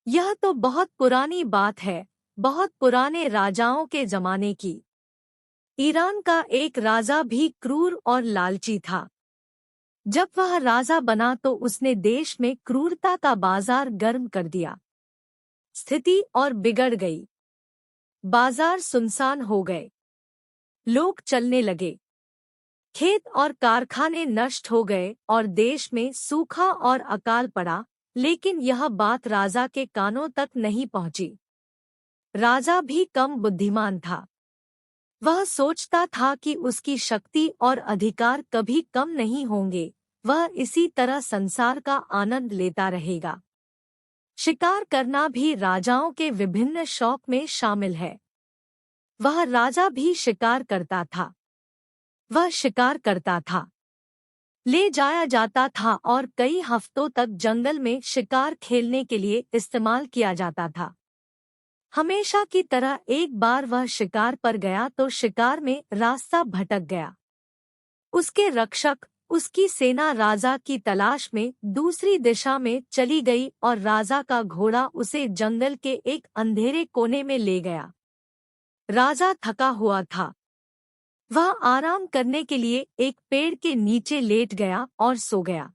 यह तो बहुत पुरानी बात है, बहुत पुराने राजाओं के जमाने की। ईरान का एक राजा भी क्रूर और लालची था। जब वह राजा बना तो उसने देश में क्रूरता का बाजार गर्म कर दिया। स्थिति और बिगड़ गई। बाजार सुनसान हो गए। लोग चलने लगे। खेत और कारखाने नष्ट हो गए और देश में सूखा और अकाल पड़ा। लेकिन यह बात राजा के कानों तक नहीं पहुंची। राजा भी कम बुद्धिमान था। वह सोचता था कि उसकी शक्ति और अधिकार कभी कम नहीं होंगे, वह इसी तरह संसार का आनंद लेता रहेगा। शिकार करना भी राजाओं के विभिन्न शौक में शामिल है। वह राजा भी शिकार करता था। वह शिकार करता था, ले जाया जाता था और कई हफ्तों तक जंगल में शिकार खेलने के लिए इस्तेमाल किया जाता था। हमेशा की तरह एक बार वह शिकार पर गया तो शिकार में रास्ता भटक गया। उसके रक्षक, उसकी सेना राजा की तलाश में दूसरी दिशा में चली गई और राजा का घोड़ा उसे जंगल के एक अंधेरे कोने में ले गया। राजा थका हुआ था। वह आराम करने के लिए एक पेड़ के नीचे लेट गया और सो गया।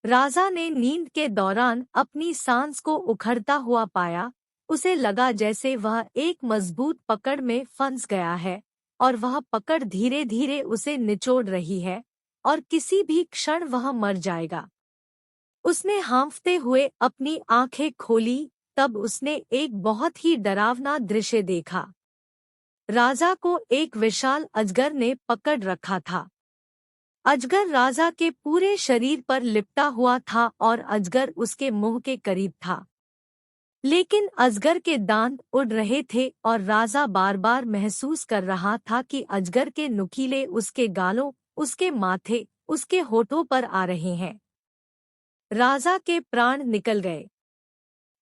राजा ने नींद के दौरान अपनी सांस को उखड़ता हुआ पाया। उसे लगा जैसे वह एक मजबूत पकड़ में फंस गया है और वह पकड़ धीरे धीरे उसे निचोड़ रही है और किसी भी क्षण वह मर जाएगा। उसने हांफते हुए अपनी आंखें खोली, तब उसने एक बहुत ही डरावना दृश्य देखा। राजा को एक विशाल अजगर ने पकड़ रखा था। अजगर राजा के पूरे शरीर पर लिपटा हुआ था और अजगर उसके मुंह के करीब था। लेकिन अजगर के दांत उड़ रहे थे और राजा बार बार महसूस कर रहा था कि अजगर के नुकीले उसके गालों, उसके माथे, उसके होठों पर आ रहे हैं। राजा के प्राण निकल गए।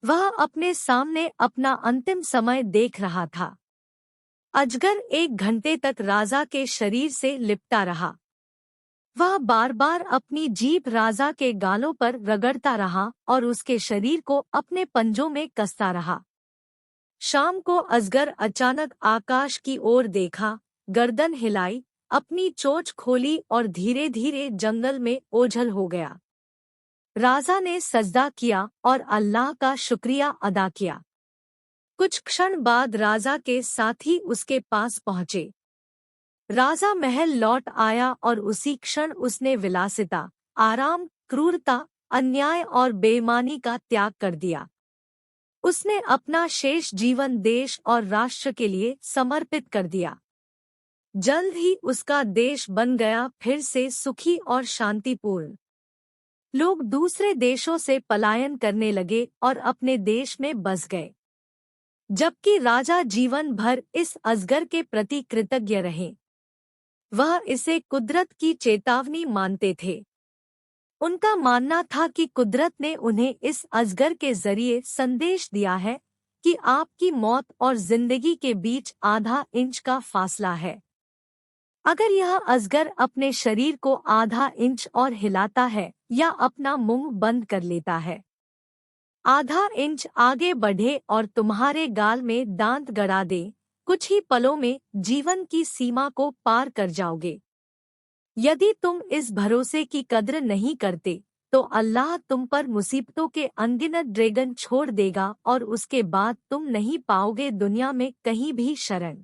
वह अपने सामने अपना अंतिम समय देख रहा था। अजगर 1 घंटे तक राजा के शरीर से लिपटा रहा। वह बार बार अपनी जीभ राजा के गालों पर रगड़ता रहा और उसके शरीर को अपने पंजों में कसता रहा। शाम को अजगर अचानक आकाश की ओर देखा, गर्दन हिलाई, अपनी चोंच खोली और धीरे धीरे जंगल में ओझल हो गया। राजा ने सजदा किया और अल्लाह का शुक्रिया अदा किया। कुछ क्षण बाद राजा के साथी उसके पास पहुंचे। राजा महल लौट आया और उसी क्षण उसने विलासिता, आराम, क्रूरता, अन्याय और बेईमानी का त्याग कर दिया। उसने अपना शेष जीवन देश और राष्ट्र के लिए समर्पित कर दिया। जल्द ही उसका देश बन गया फिर से सुखी और शांतिपूर्ण। लोग दूसरे देशों से पलायन करने लगे और अपने देश में बस गए, जबकि राजा जीवन भर इस अजगर के प्रति कृतज्ञ रहे। वह इसे कुदरत की चेतावनी मानते थे। उनका मानना था कि कुदरत ने उन्हें इस अजगर के जरिए संदेश दिया है कि आपकी मौत और जिंदगी के बीच आधा इंच का फासला है। अगर यह अजगर अपने शरीर को आधा इंच और हिलाता है या अपना मुंह बंद कर लेता है, आधा इंच आगे बढ़े और तुम्हारे गाल में दांत गड़ा दे, कुछ ही पलों में जीवन की सीमा को पार कर जाओगे। यदि तुम इस भरोसे की कद्र नहीं करते तो अल्लाह तुम पर मुसीबतों के अनगिनत ड्रैगन छोड़ देगा और उसके बाद तुम नहीं पाओगे दुनिया में कहीं भी शरण।